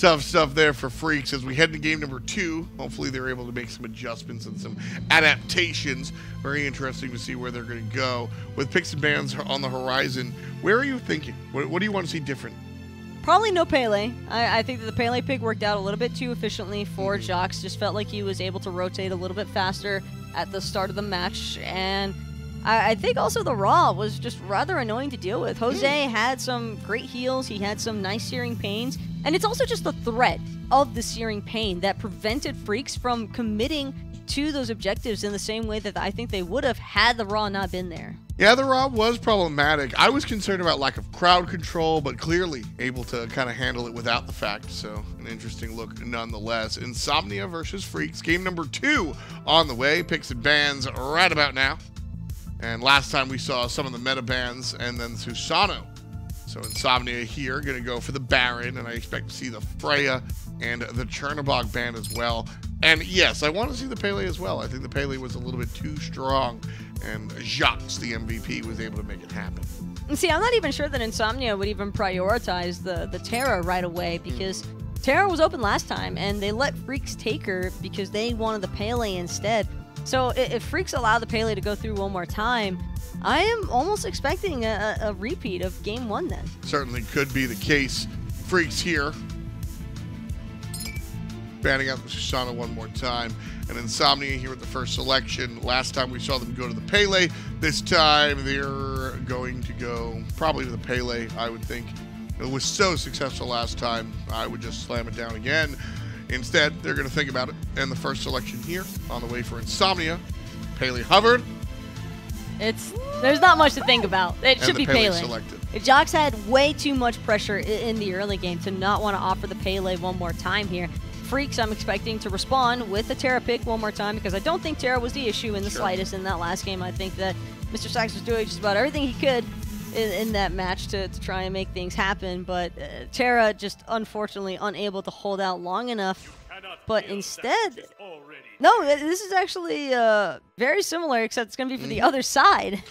Tough stuff there for Freecs as we head into game number 2. Hopefully they're able to make some adjustments and some adaptations. Very interesting to see where they're going to go. With picks and bans on the horizon, where are you thinking? What do you want to see different? Probably no Pele. I think that the Pele pick worked out a little bit too efficiently for Jhox. Just felt like he was able to rotate a little bit faster at the start of the match. And I think also the Raw was just rather annoying to deal with. Jose had some great heals. He had some nice searing pains. And it's also just the threat of the searing pain that prevented Freecs from committing to those objectives in the same way that I think they would have had the Raw not been there. Yeah, the Raw was problematic. I was concerned about lack of crowd control, but clearly able to kind of handle it without the fact. So an interesting look nonetheless. Imnsonia versus Freecs. Game number 2 on the way. Picks and bans right about now. And last time we saw some of the meta bans and then Susano. So Imnsonia here, going to go for the Baron, and I expect to see the Freya and the Chernobog ban as well. And yes, I want to see the Pele as well. I think the Pele was a little bit too strong, and Jhox, the MVP, was able to make it happen. See, I'm not even sure that Imnsonia would even prioritize the Terra right away, because Terra was open last time, and they let Freecs take her because they wanted the Pele instead. So if Freecs allow the Pele to go through one more time, I am almost expecting a repeat of game 1 then. Certainly could be the case. Freecs here. Banning out the Susano one more time. And Imnsonia here with the first selection. Last time we saw them go to the Pele. This time they're going to go probably to the Pele, I would think. It was so successful last time, I would just slam it down again. Instead, they're going to think about it. And the first selection here on the way for Imnsonia. Pele hovered. There's not much to think about. It should be Pele. Selected. Jhox had way too much pressure in the early game to not want to offer the Pele one more time here. Freecs, I'm expecting to respond with the Terra pick one more time because I don't think Terra was the issue in the slightest in that last game. I think that mrsacx was doing just about everything he could in that match to try and make things happen, but Terra just unfortunately unable to hold out long enough. But instead, no, this is actually very similar, except it's going to be for the other side.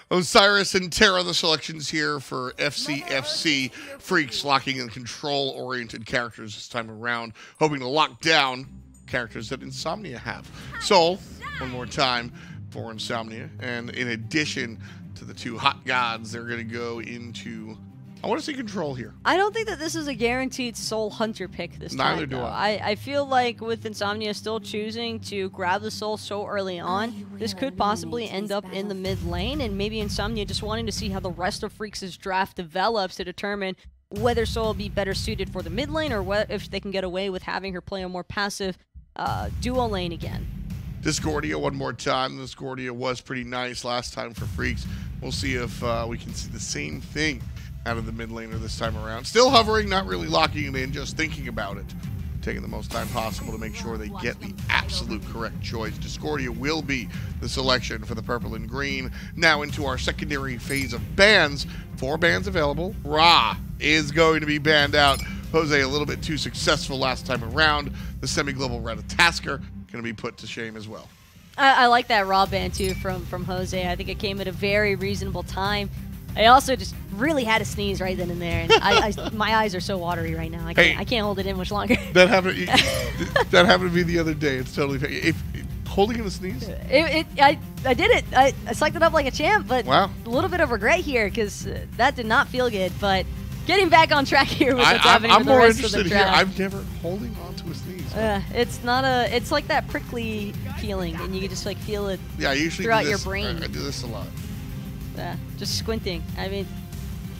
Osiris and Terra, the selections here for FCFC. Freecs locking in control-oriented characters this time around, hoping to lock down characters that Imnsonia have. Soul, one more time for Imnsonia. And in addition to the two hot gods, they're going to go into... I want to see control here. I don't think that this is a guaranteed Soul Hunter pick this time. Neither do I. I feel like with Imnsonia still choosing to grab the Soul so early on, this could possibly end up in the mid lane, and maybe Imnsonia just wanting to see how the rest of Freecs' draft develops to determine whether Soul will be better suited for the mid lane or if they can get away with having her play a more passive duo lane again. Discordia one more time. Discordia was pretty nice last time for Freecs. We'll see if we can see the same thing out of the mid laner this time around. Still hovering, not really locking it in, just thinking about it. Taking the most time possible to make sure they get the absolute correct choice. Discordia will be the selection for the purple and green. Now into our secondary phase of bans. 4 bans available. Ra is going to be banned out. Jose a little bit too successful last time around. The semi-global Ratatasker going to be put to shame as well. I like that Ra ban too from Jose. I think it came at a very reasonable time. I also just really had to sneeze right then and there, and my eyes are so watery right now. I can't hold it in much longer. That happened. That happened to me the other day. It's totally fake. If holding in a sneeze. I did it. I sucked it up like a champ, but wow. A little bit of regret here because that did not feel good. But getting back on track here with what's happening I'm with the more rest of interested the here. draft. I've never holding onto a sneeze. It's not a. It's like that prickly feeling, and you can just like feel it. Yeah, I usually throughout do this, your brain. I do this a lot. Just squinting. I mean,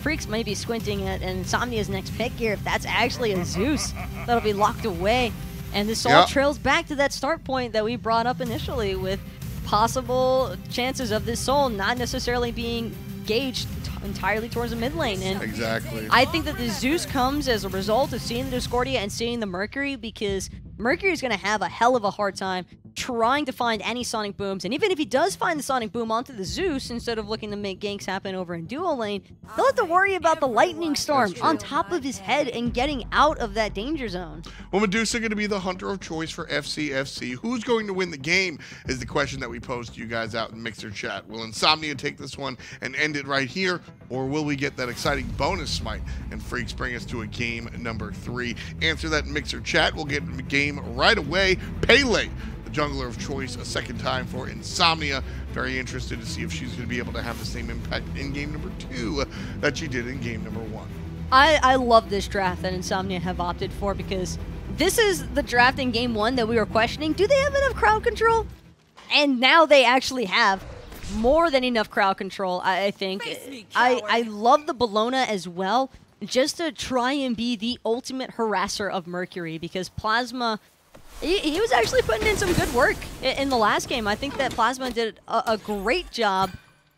Freecs may be squinting at Imnsomnia's next pick here. If that's actually a Zeus, that'll be locked away. And this all trails back to that start point that we brought up initially with possible chances of this soul not necessarily being gauged entirely towards the mid lane. And exactly. I think that the Zeus comes as a result of seeing the Discordia and seeing the Mercury, because Mercury is going to have a hell of a hard time trying to find any sonic booms, and even if he does find the sonic boom onto the Zeus instead of looking to make ganks happen over in duo lane, he'll have to worry about the lightning storm on top of his head and getting out of that danger zone. Well, Medusa going to be the hunter of choice for FCFC. Who's going to win the game is the question that we posed to you guys out in Mixer chat. Will Imnsonia take this one and end it right here, or will we get that exciting bonus smite and Freecs bring us to a game number 3? Answer that in Mixer chat. We'll get the game right away. Pele, the jungler of choice, a second time for Imnsonia. Very interested to see if she's going to be able to have the same impact in game number 2 that she did in game number 1. I love this draft that Imnsonia have opted for, because this is the draft in game 1 that we were questioning. Do they have enough crowd control? And now they actually have more than enough crowd control, I think. I love the Bologna as well, just to try and be the ultimate harasser of Mercury, because Plasma, he was actually putting in some good work in the last game. I think that Plasma did a great job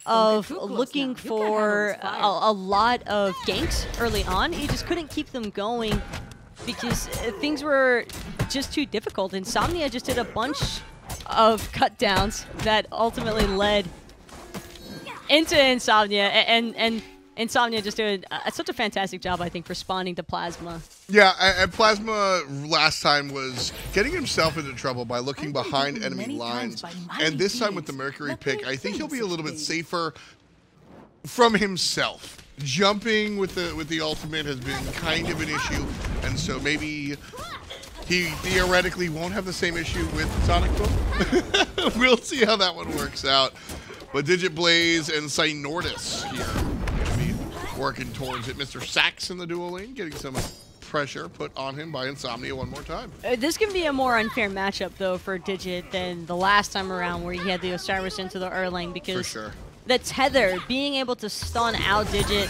of looking for a lot of ganks early on. He just couldn't keep them going because things were just too difficult. Imnsonia just did a bunch of cut downs that ultimately led into Imnsonia, and Imnsonia just did such a fantastic job, I think, responding to Plasma. Yeah, and Plasma last time was getting himself into trouble by looking behind enemy lines. And this time with the Mercury pick, I think he'll be a little bit safer from himself. Jumping with the ultimate has been kind of an issue, and so maybe he theoretically won't have the same issue with Sonic Boom. We'll see how that one works out. But digitBloZe and Cynortas here going to be working towards it. mrsacx in the duo lane, getting some pressure put on him by Imnsonia one more time. This can be a more unfair matchup, though, for Digit than the last time around where he had the Osiris into the Erlang, because the tether, being able to stun out Digit.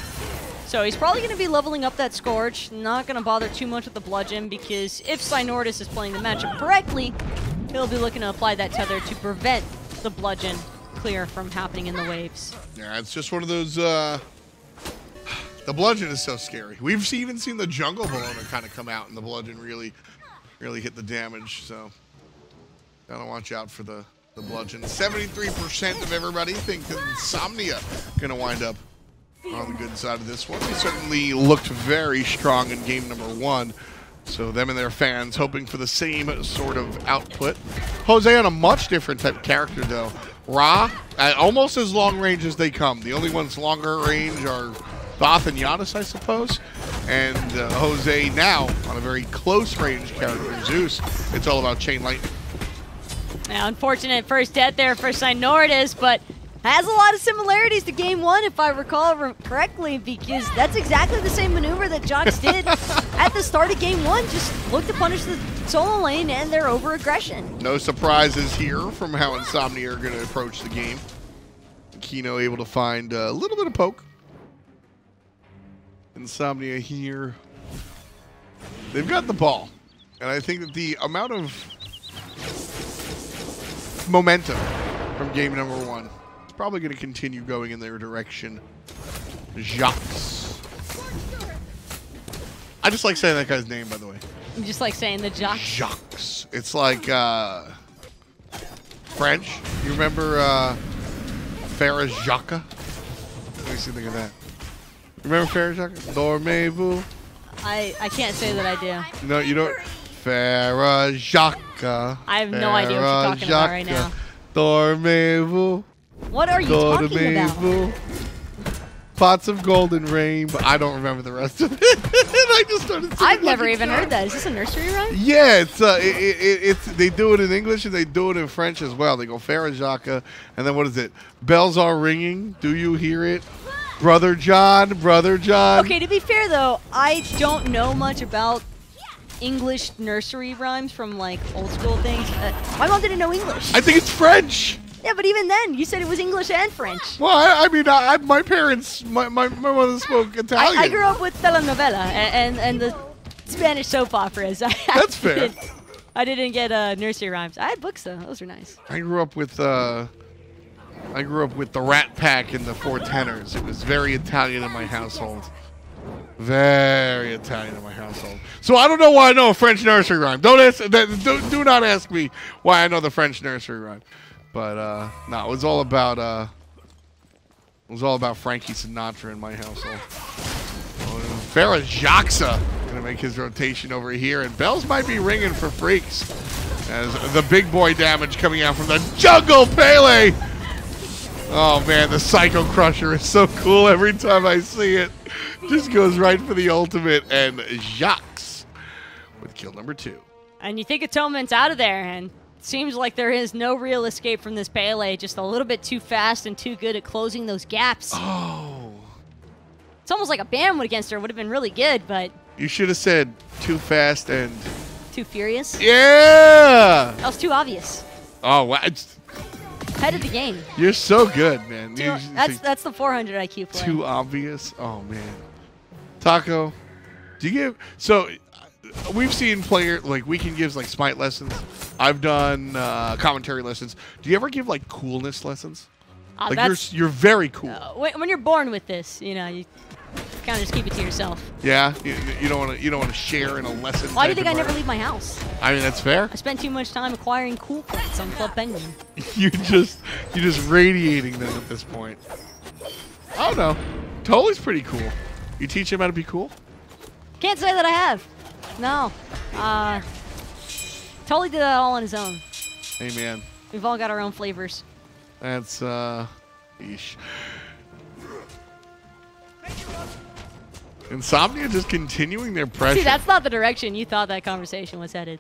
So he's probably going to be leveling up that Scourge, not going to bother too much with the Bludgeon, because if Cynortas is playing the matchup correctly, he'll be looking to apply that tether to prevent the Bludgeon clear from happening in the waves. Yeah, it's just one of those, the Bludgeon is so scary. We've even seen the jungle Bologna kind of come out and the Bludgeon really hit the damage, so gotta watch out for the Bludgeon. 73% of everybody think that Imnsonia gonna wind up on the good side of this one. They certainly looked very strong in game number 1. So them and their fans hoping for the same sort of output. Jose on a much different type of character, though. Ra, almost as long range as they come. The only ones longer range are Thoth and Giannis, I suppose. And Jose now on a very close range character, Zeus. It's all about chain lightning. Now, unfortunate first death there for Cynortas, but has a lot of similarities to game 1, if I recall correctly, because that's exactly the same maneuver that JhoX did at the start of game 1. Just look to punish the solo lane and their over-aggression. No surprises here from how Imnsonia are going to approach the game. Kino able to find a little bit of poke. Imnsonia here. They've got the ball. And I think that the amount of momentum from game number 1 probably going to continue going in their direction. IrritantVentje. I just like saying that guy's name, by the way. You just like saying the JhoX? IrritantVentje. It's like French. You remember Farah Jacques? Let me see, think of that. Remember Farah Jacques? Dormez-vous? I can't say that I do. No, you don't. Farah Jacques. I have no idea what you're talking about right now. Dormez-vous? What are you talking about? Pots of golden rain, but I don't remember the rest of it. I just started singing. I've never even heard that. Is this a nursery rhyme? Yeah, it's they do it in English and they do it in French as well. They go Farah Jacques, and then what is it? Bells are ringing. Do you hear it? Brother John, Brother John. Okay, to be fair though, I don't know much about English nursery rhymes from like old school things. My mom didn't know English. I think it's French. Yeah, but even then, you said it was English and French. Well, I mean, my parents, my mother spoke Italian. I grew up with telenovela and the Spanish soap operas. That's fair. I didn't get nursery rhymes. I had books though; those were nice. I grew up with the Rat Pack and the Four Tenors. It was very Italian in my household. Very Italian in my household. So I don't know why I know a French nursery rhyme. Don't ask. Do not ask me why I know the French nursery rhyme. But no, it was all about Frankie Sinatra in my household. OhMyJhox gonna make his rotation over here, and bells might be ringing for Freecs as the big boy damage coming out from the jungle Pele. Oh man, the Psycho Crusher is so cool every time I see it. Just goes right for the ultimate, and Jhox with kill number 2. And you think Atonement's out of there, and it seems like there is no real escape from this Pele. Just a little bit too fast and too good at closing those gaps. Oh. It's almost like a ban against her would have been really good, but... You should have said too fast and... Too furious? Yeah! That was too obvious. Oh, wow. Head of the game. You're so good, man. That's the 400 IQ play. Too obvious? Oh, man. Taco, do you give... So, we've seen player... Like, Weekend gives, like, Smite lessons. I've done commentary lessons. Do you ever give, like, coolness lessons? Like, you're very cool. When you're born with this, you know, you kind of just keep it to yourself. Yeah, you don't want to share in a lesson. Why do you think I never leave my house? I mean, that's fair. I spent too much time acquiring cool points on Club Penguin. you're just radiating them at this point. I don't know. Totally pretty cool. You teach him how to be cool? Can't say that I have. No. Totally did that all on his own. Hey, man. We've all got our own flavors. That's, yeesh. Imnsonia just continuing their pressure. See, that's not the direction you thought that conversation was headed.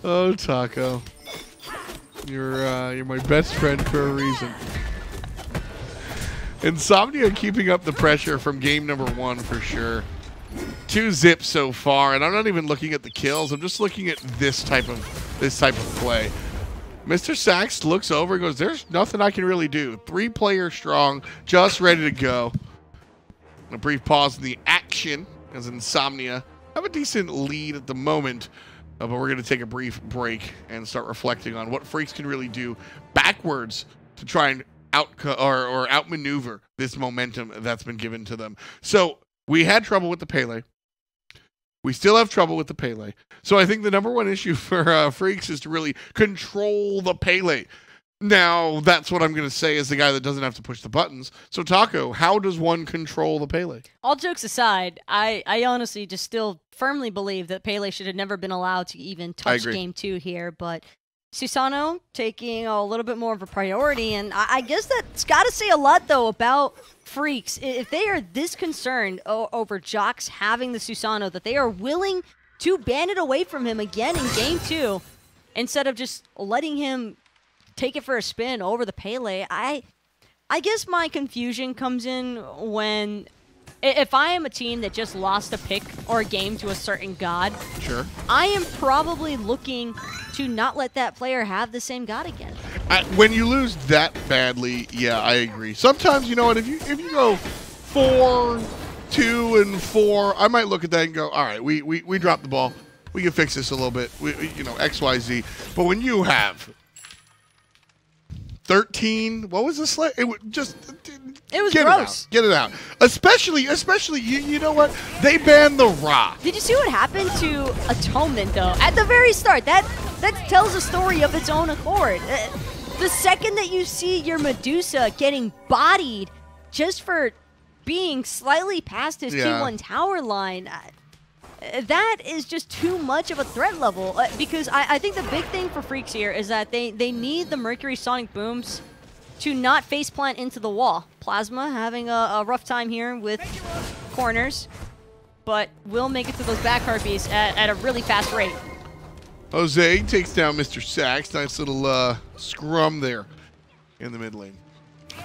Oh, Taco. You're my best friend for a reason. Imnsonia keeping up the pressure from game number 1 for sure. 2 zips so far, and I'm not even looking at the kills. I'm just looking at this type of play. mrsacx looks over and goes, there's nothing I can really do. 3 player strong, just ready to go. A brief pause in the action as Imnsonia have a decent lead at the moment. But we're going to take a brief break and start reflecting on what Freecs can really do backwards to try and outmaneuver this momentum that's been given to them. So we had trouble with the Pele. We still have trouble with the Pele. So I think the number 1 issue for Freecs is to really control the Pele. Now, that's what I'm going to say as the guy that doesn't have to push the buttons. So, Taco, how does one control the Pele? All jokes aside, I honestly just still firmly believe that Pele should have never been allowed to even touch game 2 here. But Susano taking a little bit more of a priority, and I guess that's got to say a lot, though, about Freecs. If they are this concerned over Jhox having the Susano, that they are willing to ban it away from him again in game 2, instead of just letting him take it for a spin over the Pele. I guess my confusion comes in when, if I am a team that just lost a pick or a game to a certain god, sure, I am probably looking to not let that player have the same god again. When you lose that badly, yeah, I agree. Sometimes, you know what, if you go 4, 2, and 4, I might look at that and go, all right, we dropped the ball. We can fix this a little bit. You know, X, Y, Z. But when you have 13. What was the slate? It was gross. Get it out. Especially, you know what? They banned the Rock. Did you see what happened to Atonement, though? At the very start, that tells a story of its own accord. The second that you see your Medusa getting bodied just for being slightly past his T1 tower line, that is just too much of a threat level, because I think the big thing for Freecs here is that they need the Mercury Sonic Booms to not faceplant into the wall. Plasma having a rough time here with corners, but will make it to those back harpies at a really fast rate. Jose takes down mrsacx. Nice little scrum there in the mid lane.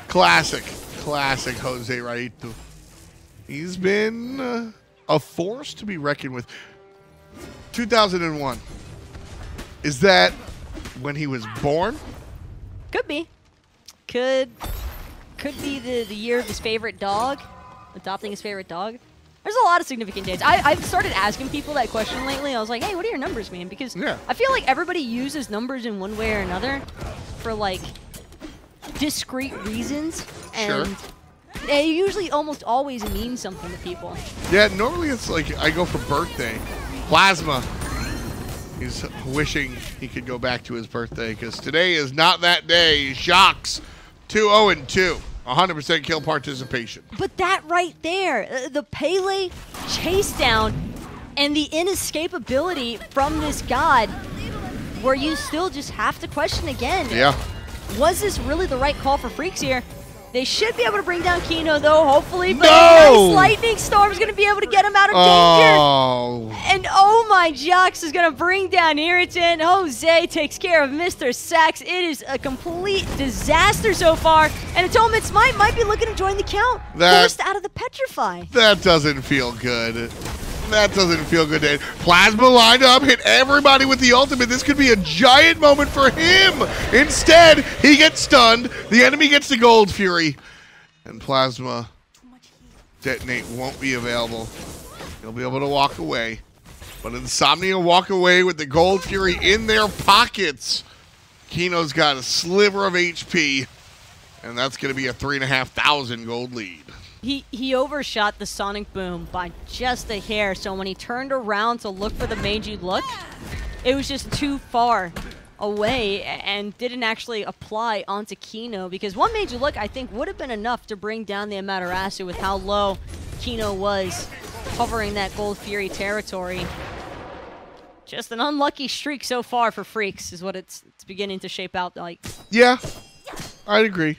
Classic Jose Raito. He's been a force to be reckoned with. 2001. Is that when he was born? Could be. Could be the year of his favorite dog, adopting his favorite dog. There's a lot of significant dates. I've started asking people that question lately. I was like, hey, what do your numbers mean? Because I feel like everybody uses numbers in one way or another for, like, discrete reasons. And It usually almost always means something to people. Yeah, normally it's like I go for birthday. Plasma. He's wishing he could go back to his birthday because today is not that day. Jhox 2-0-2. 100% kill participation. But that right there, the Pele chase down and the inescapability from this god, where you still just have to question again. Yeah. Was this really the right call for Freecs here? They should be able to bring down Kino, though, hopefully. But a nice lightning storm is going to be able to get him out of danger. And OhMyJhox is going to bring down Irritant. Jose takes care of mrsacx. It is a complete disaster so far. And AtonementSmite might be looking to join the count. Forced out of the Petrify. That doesn't feel good. That doesn't feel good. Plasma lined up, hit everybody with the ultimate. This could be a giant moment for him. Instead, he gets stunned. The enemy gets the Gold Fury. And Plasma detonate won't be available. He'll be able to walk away. But Imnsonia walk away with the Gold Fury in their pockets. Kino's got a sliver of HP. And that's going to be a 3,500 gold lead. He overshot the Sonic Boom by just a hair, so when he turned around to look for the Meiji look, it was just too far away and didn't actually apply onto Kino, because one Meiji look, I think, would have been enough to bring down the Amaterasu with how low Kino was covering that Gold Fury territory. Just an unlucky streak so far for Freecs is what it's beginning to shape out like. Yeah, I'd agree.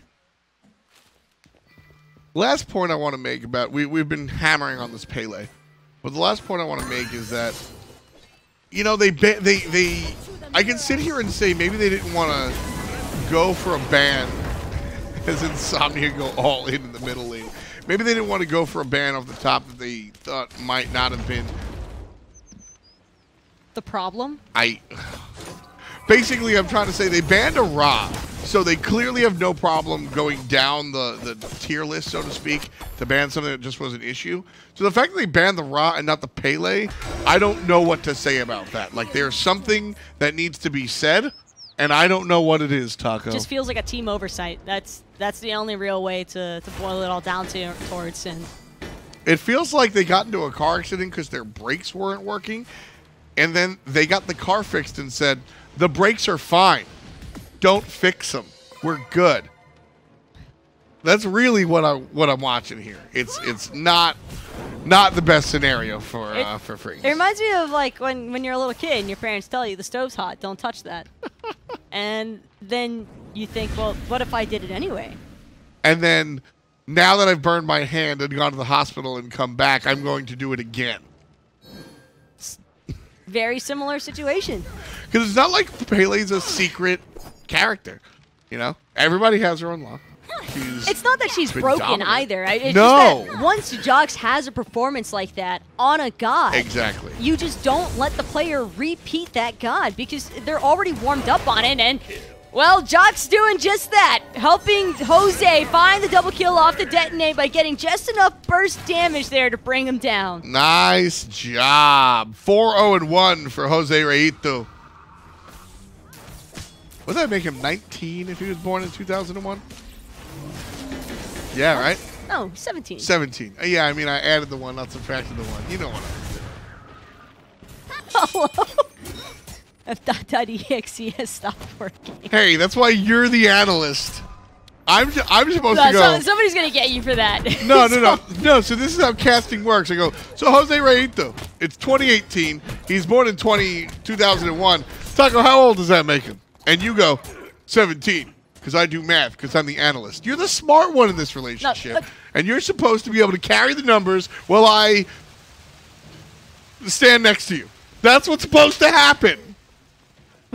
Last point I want to make about, we've been hammering on this Pele, but the last point I want to make is that, you know, I can sit here and say maybe they didn't want to go for a ban as Imnsonia go all in the middle lane. Maybe they didn't want to go for a ban off the top that they thought might not have been the problem. Basically, I'm trying to say they banned a Ra, so they clearly have no problem going down the tier list, so to speak, to ban something that just was an issue. So the fact that they banned the Ra and not the Pele, I don't know what to say about that. Like, there's something that needs to be said, and I don't know what it is, Taco. Just feels like a team oversight. That's the only real way to boil it all down towards. And it feels like they got into a car accident because their brakes weren't working, and then they got the car fixed and said, the brakes are fine. Don't fix them. We're good. That's really what I'm watching here. It's not the best scenario for Freecs. It reminds me of like when you're a little kid and your parents tell you the stove's hot, don't touch that. And then you think, well, what if I did it anyway? And then now that I've burned my hand and gone to the hospital and come back, I'm going to do it again. Very similar situation. Because it's not like Pele's a secret character. You know? Everybody has her own law. It's not that she's broken dominant. Either. It's no. Just that once Jhox has a performance like that on a god, exactly, you just don't let the player repeat that god because they're already warmed up on it. And, well, Jhox doing just that, helping Jose find the double kill off the detonate by getting just enough burst damage there to bring him down. Nice job. 4-0-1 for Jose Reito. Would that make him 19 if he was born in 2001? Yeah, right? No, 17. 17. Yeah, I mean, I added the one, not subtracted the one. You know what Hello? F.exe has stopped working. Hey, that's why you're the analyst. I'm supposed to go. Somebody's going to get you for that. No, so this is how casting works. I go, so Jose Reito, it's 2018. He's born in 2001. Taco, how old does that make him? And you go, 17. Because I do math, because I'm the analyst. You're the smart one in this relationship. No, and you're supposed to be able to carry the numbers while I stand next to you. That's what's supposed to happen.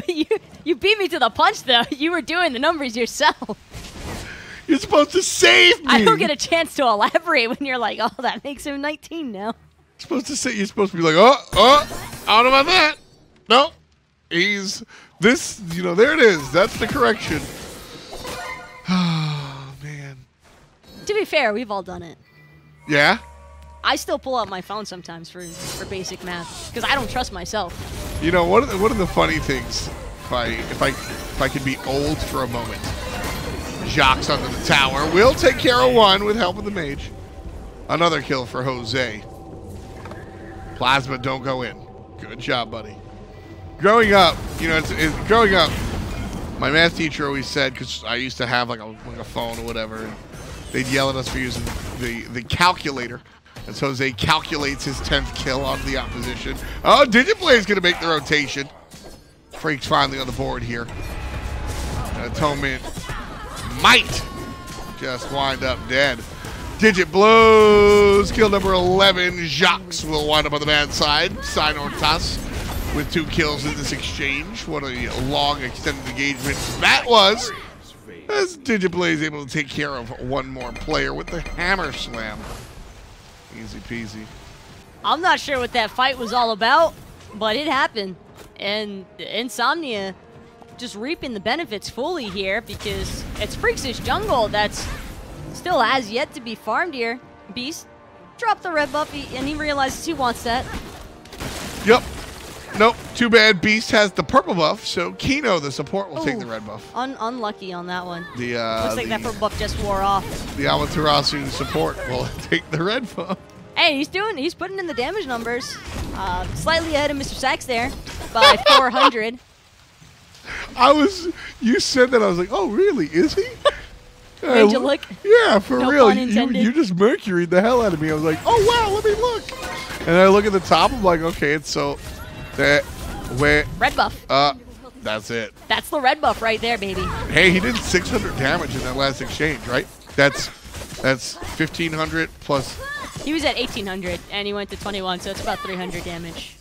You beat me to the punch, though. You were doing the numbers yourself. You're supposed to save me. I don't get a chance to elaborate when you're like, oh, that makes him 19 now. You're supposed to be like, I don't know about that. No. He's this, you know, there it is. That's the correction. Oh, man. To be fair, we've all done it. Yeah? I still pull out my phone sometimes for basic math because I don't trust myself. You know, one of the funny things, if I could be old for a moment, IrritantJhox under the tower. Will take care of one with help of the mage. Another kill for Jose. Plasma don't go in. Good job, buddy. Growing up, you know, growing up, my math teacher always said, because I used to have like a phone or whatever, and they'd yell at us for using the calculator. As Jose calculates his 10th kill on the opposition. Oh, digitBloZe is going to make the rotation. Freecs finally on the board here. AtonementSmite just wind up dead. digitBloZe, kill number 11. Jhox will wind up on the bad side. Cynortas with 2 kills in this exchange. What a long extended engagement that was. As digitBloZe able to take care of one more player with the hammer slam. Easy peasy. I'm not sure what that fight was all about, but it happened. And Imnsonia just reaping the benefits fully here because it's Freecs' jungle that's still has yet to be farmed here. Beast dropped the red buff and he realizes he wants that. Yep. Nope. Too bad Beast has the purple buff, so Kino, the support, will take the red buff. Unlucky on that one. Looks like that purple buff just wore off. The Amaterasu support will take the red buff. Hey, he's putting in the damage numbers. Slightly ahead of mrsacx there by 400. You said that, I was like, oh, really? Is he? Made you look? Yeah, for no real. Pun intended. You just Mercury'd the hell out of me. I was like, oh, wow, let me look. And I look at the top, I'm like, okay, it's so... Red buff. That's it. That's the red buff right there, baby. Hey, he did 600 damage in that last exchange, right? That's 1,500 plus... He was at 1,800, and he went to 21, so it's about 300 damage.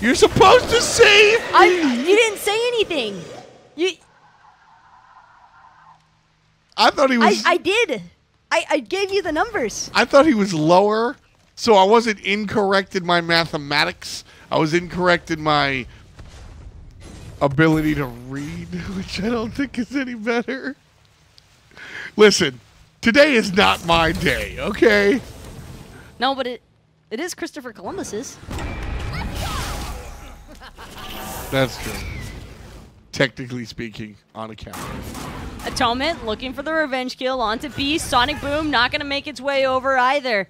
You're supposed to say... You didn't say anything. I thought he was... I did. I gave you the numbers. I thought he was lower, so I wasn't incorrect in my mathematics. I was incorrect in my ability to read, which I don't think is any better. Listen, today is not my day, okay? No, but it is Christopher Columbus's. That's true. Technically speaking, on account. Atonement looking for the revenge kill onto Beast. Sonic Boom not going to make its way over either.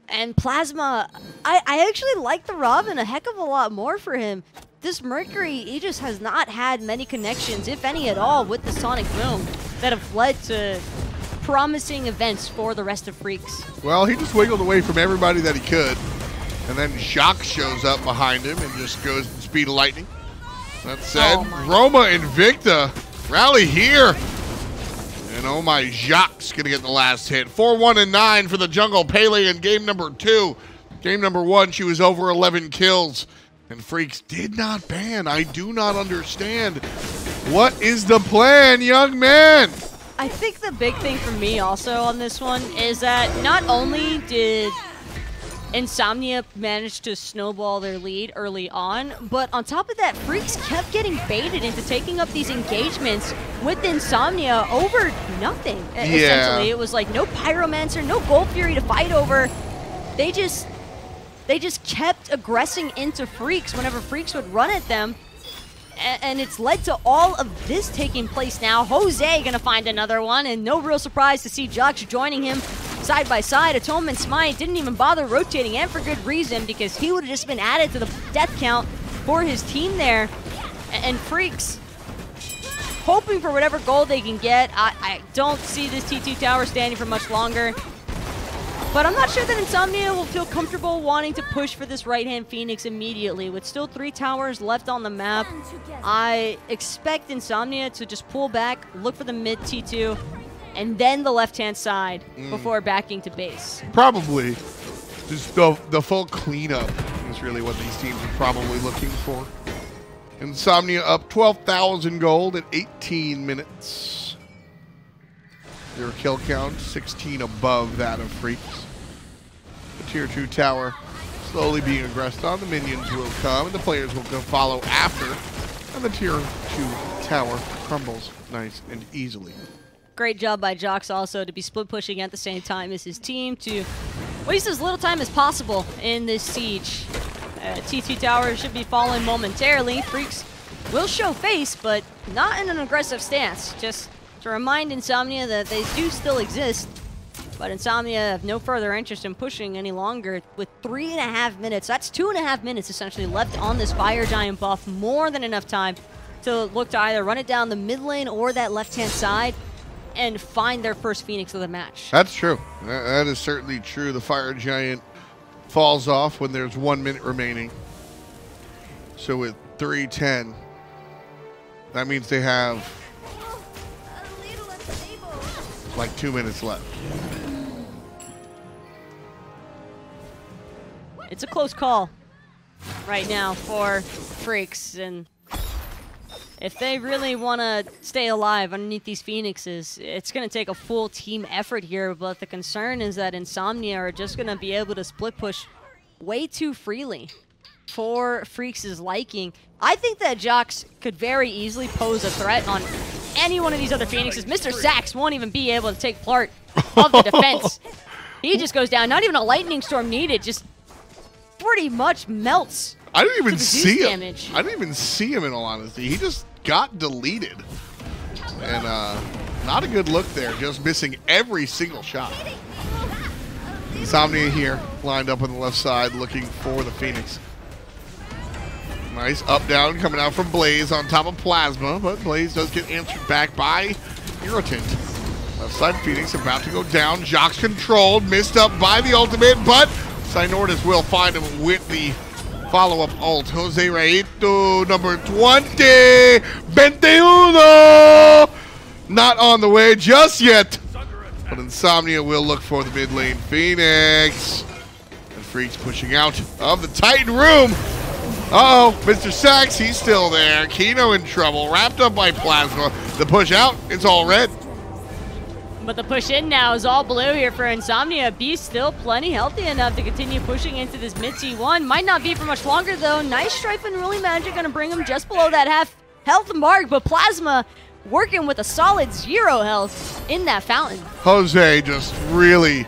And Plasma, I actually like the Robin a heck of a lot more for him. This Mercury, he just has not had many connections, if any at all, with the Sonic Boom that have led to promising events for the rest of Freecs. Well, he just wiggled away from everybody that he could. And then Jhox shows up behind him and just goes at the speed of lightning. That said, Roma and Victa rally here. And OhMyJhox going to get the last hit. 4-1-9 for the Jungle Pele in game number 2. Game number 1, she was over 11 kills. And Freecs did not ban. I do not understand. What is the plan, young man? I think the big thing for me also on this one is that not only did Imnsonia managed to snowball their lead early on, but on top of that, Freecs kept getting baited into taking up these engagements with Imnsonia over nothing. Yeah. Essentially, it was like no Pyromancer, no Gold Fury to fight over. They just kept aggressing into Freecs whenever Freecs would run at them. And it's led to all of this taking place now. Jose gonna find another one, and no real surprise to see Jhox joining him side by side. AtonementSmite didn't even bother rotating, and for good reason, because he would have just been added to the death count for his team there. And Freecs hoping for whatever gold they can get. I don't see this T2 tower standing for much longer. But I'm not sure that Imnsonia will feel comfortable wanting to push for this right-hand Phoenix immediately. With still 3 towers left on the map, I expect Imnsonia to just pull back, look for the mid T2, and then the left-hand side before backing to base. Probably. Just the full cleanup is really what these teams are probably looking for. Imnsonia up 12,000 gold at 18 minutes. Their kill count 16 above that of Freecs. The tier 2 tower slowly being aggressed on. The minions will come and the players will go follow after. And the tier 2 tower crumbles nice and easily. Great job by Jhox also to be split pushing at the same time as his team to waste as little time as possible in this siege. T2 tower should be falling momentarily. Freecs will show face, but not in an aggressive stance. Just to remind Insomnia that they do still exist, but Insomnia have no further interest in pushing any longer with 3.5 minutes. That's 2.5 minutes essentially left on this Fire Giant buff. More than enough time to look to either run it down the mid lane or that left-hand side and find their first Phoenix of the match. That's true. That is certainly true. The Fire Giant falls off when there's 1 minute remaining. So with 3:10, that means they have like 2 minutes left. It's a close call right now for Freecs, and if they really want to stay alive underneath these Phoenixes, it's going to take a full team effort here, but the concern is that Insomnia are just going to be able to split push way too freely for Freecs' liking. I think that Jox could very easily pose a threat on any one of these other Phoenixes. mrsacx won't even be able to take part of the defense. He just goes down. Not even a lightning storm needed. Just pretty much melts. I didn't even see him. Damage. I didn't even see him, in all honesty. He just got deleted. And not a good look there. Just missing every single shot. Insomnia here, lined up on the left side, looking for the Phoenix. Nice up down coming out from Blaze on top of Plasma, but Blaze does get answered back by Irritant. Left side Phoenix about to go down. Jox controlled, missed up by the ultimate, but Cynortas will find him with the follow-up ult. Jose Raito, number 20, 21, not on the way just yet. But Insomnia will look for the mid lane Phoenix. And Freecs pushing out of the Titan room. Uh-oh, mrsacx, he's still there. Kino in trouble, wrapped up by Plasma. The push out, it's all red. But the push in now is all blue here for Insomnia. Beast still plenty healthy enough to continue pushing into this mid T1. Might not be for much longer though. Nice Strife and Really Magic gonna bring him just below that half health mark, but Plasma working with a solid 0 health in that fountain. Jose just really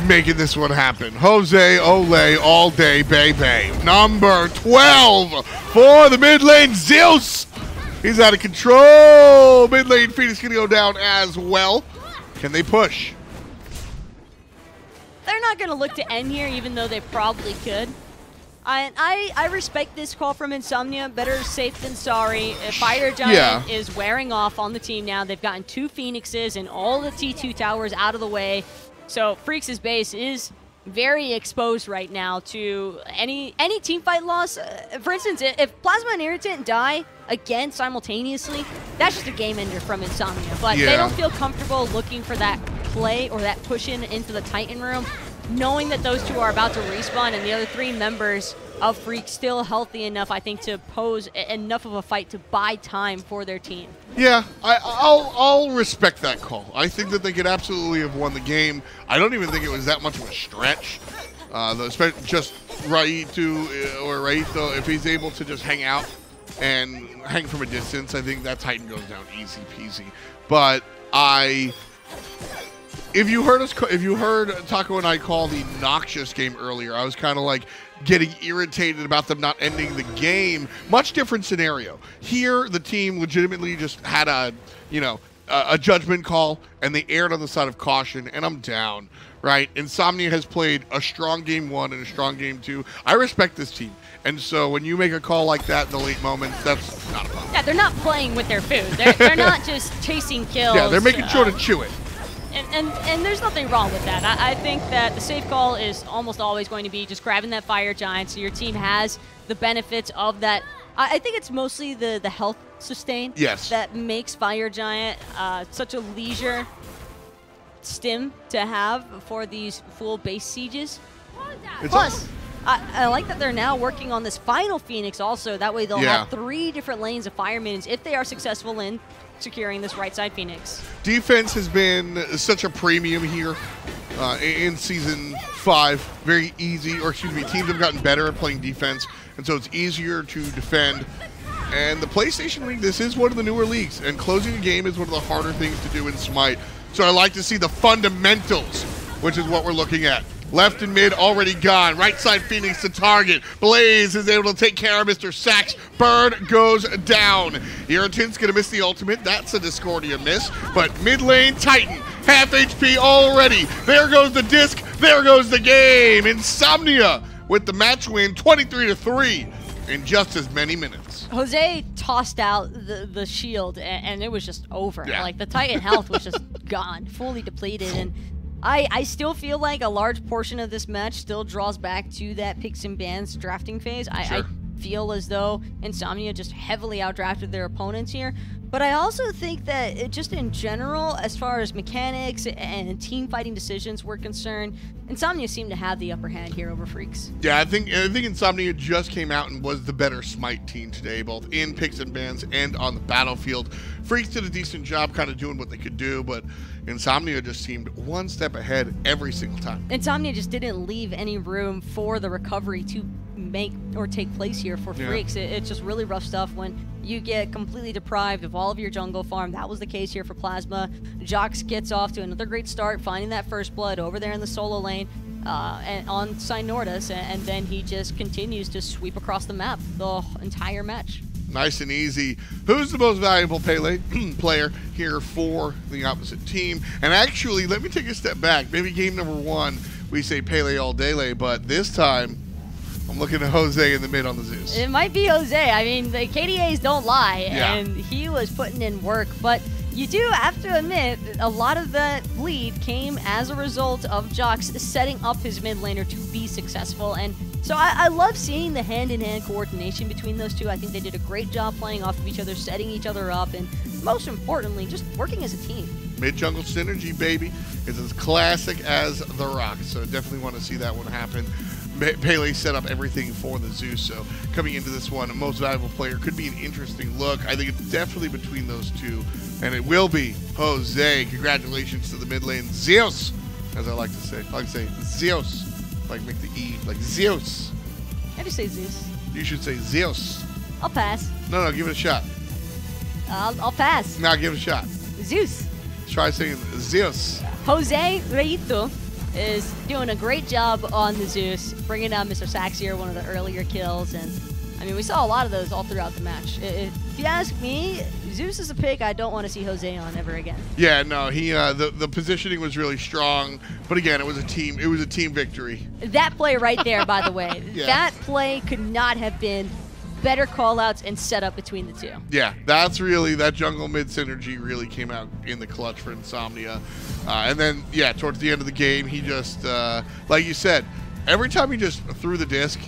making this one happen. Jose Ole all day, baby. Number 12 for the mid lane Zeus. He's out of control. Mid lane Phoenix gonna go down as well. Can they push? They're not gonna look to end here, even though they probably could. I respect this call from Insomnia. Better safe than sorry. Fire Giant is wearing off on the team now. They've gotten 2 Phoenixes and all the T2 towers out of the way. So Freecs' base is very exposed right now to any team fight loss. For instance, if Plasma and Irritant die again simultaneously, that's just a game ender from Insomnia. But they don't feel comfortable looking for that play or that push in into the Titan room, knowing that those two are about to respawn and the other 3 members of Freecs still healthy enough, I think, to pose enough of a fight to buy time for their team. Yeah, I'll respect that call. I think that they could absolutely have won the game. I don't even think it was that much of a stretch. Just Raito, if he's able to just hang out and hang from a distance, I think that Titan goes down easy peasy. But if you heard Taco and I call the Noxious game earlier, I was kind of like getting irritated about them not ending the game. Much different scenario. Here, the team legitimately just had a judgment call, and they erred on the side of caution, and I'm down, right? Insomnia has played a strong game 1 and a strong game 2. I respect this team. And so when you make a call like that in the late moments, that's not a problem. Yeah, they're not playing with their food. They're not just chasing kills. Yeah, they're making sure to chew it. And there's nothing wrong with that. I think that the safe call is almost always going to be just grabbing that Fire Giant so your team has the benefits of that. I think it's mostly the health sustain that makes Fire Giant such a leisure stim to have for these full base sieges. Plus, I like that they're now working on this final Phoenix also. That way they'll have 3 different lanes of Fire Minions if they are successful in securing this right side Phoenix. Defense has been such a premium here in Season 5. Very easy, or excuse me, teams have gotten better at playing defense, and so it's easier to defend. And the PlayStation League, this is one of the newer leagues, and closing a game is one of the harder things to do in Smite. So I like to see the fundamentals, which is what we're looking at. Left and mid already gone. Right side Phoenix to target. Blaze is able to take care of mrsacx. Bird goes down. Irritant's going to miss the ultimate. That's a Discordia miss. But mid lane Titan. Half HP already. There goes the disc. There goes the game. Imnsonia with the match win 23-3 in just as many minutes. Jose tossed out the shield, and it was just over. Yeah. Like, the Titan health was just gone, fully depleted. And I still feel like a large portion of this match still draws back to that picks and bans drafting phase. I feel as though Imnsonia just heavily outdrafted their opponents here. But I also think that just in general, as far as mechanics and team fighting decisions were concerned, Imnsonia seemed to have the upper hand here over Freecs. Yeah, I think Imnsonia just came out and was the better Smite team today, both in picks and bans and on the battlefield. Freecs did a decent job kind of doing what they could do, but Imnsonia just seemed one step ahead every single time. Imnsonia just didn't leave any room for the recovery to make or take place here for Freecs. It's just really rough stuff when you get completely deprived of all of your jungle farm. That was the case here for Plasma. Jox gets off to another great start, finding that first blood over there in the solo lane and on Cynortas, and then he just continues to sweep across the map the entire match. Nice and easy. Who's the most valuable Pele player here for the opposite team? And actually, let me take a step back. Maybe game number one, we say Pele all day, but this time, I'm looking at Jose in the mid on the Zeus. It might be Jose. I mean, the KDAs don't lie, Yeah. and he was putting in work. But you do have to admit, a lot of that bleed came as a result of Jox setting up his mid laner to be successful. And so I love seeing the hand-in-hand coordination between those two. I think they did a great job playing off of each other, setting each other up, and most importantly, just working as a team. Mid-jungle synergy, baby, is as classic as the Rock. So definitely want to see that one happen. Pele set up everything for the Zeus, so coming into this one, a most valuable player could be an interesting look. I think it's definitely between those two, and it will be Jose. Congratulations to the mid lane Zeus, as I like to say. I like to say Zeus, like make the E, like Zeus. I just say Zeus. You should say Zeus. I'll pass. No, give it a shot. I'll pass. Now give it a shot. Zeus. Try saying Zeus. Jose Reito is doing a great job on the Zeus, bringing down mrsacx here, one of the earlier kills, and I mean, we saw a lot of those all throughout the match. If you ask me, Zeus is a pick I don't want to see Jose on ever again. Yeah, no, he the positioning was really strong, but again, it was a team victory. That play right there, by the way, Yeah. that play could not have been better call-outs and setup between the two. Yeah, that's really, that jungle mid synergy really came out in the clutch for Imnsonia. And then, yeah, towards the end of the game, he just, like you said, every time he just threw the disc,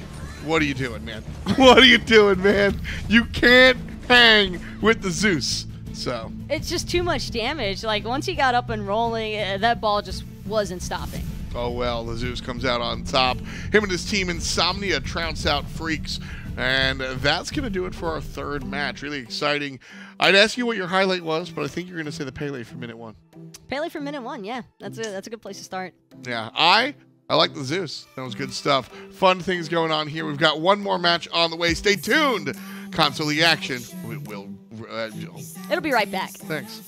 what are you doing, man? What are you doing, man? You can't hang with the Zeus. So it's just too much damage. Like, once he got up and rolling, that ball just wasn't stopping. Oh well, the Zeus comes out on top. Him and his team Imnsonia trounce out Freecs. And that's going to do it for our third match. Really exciting. I'd ask you what your highlight was, but I think you're going to say the Pele for minute one. Pele for minute one, yeah. That's a good place to start. Yeah, I like the Zeus. That was good stuff. Fun things going on here. We've got one more match on the way. Stay tuned. Console action. It'll be right back. Thanks.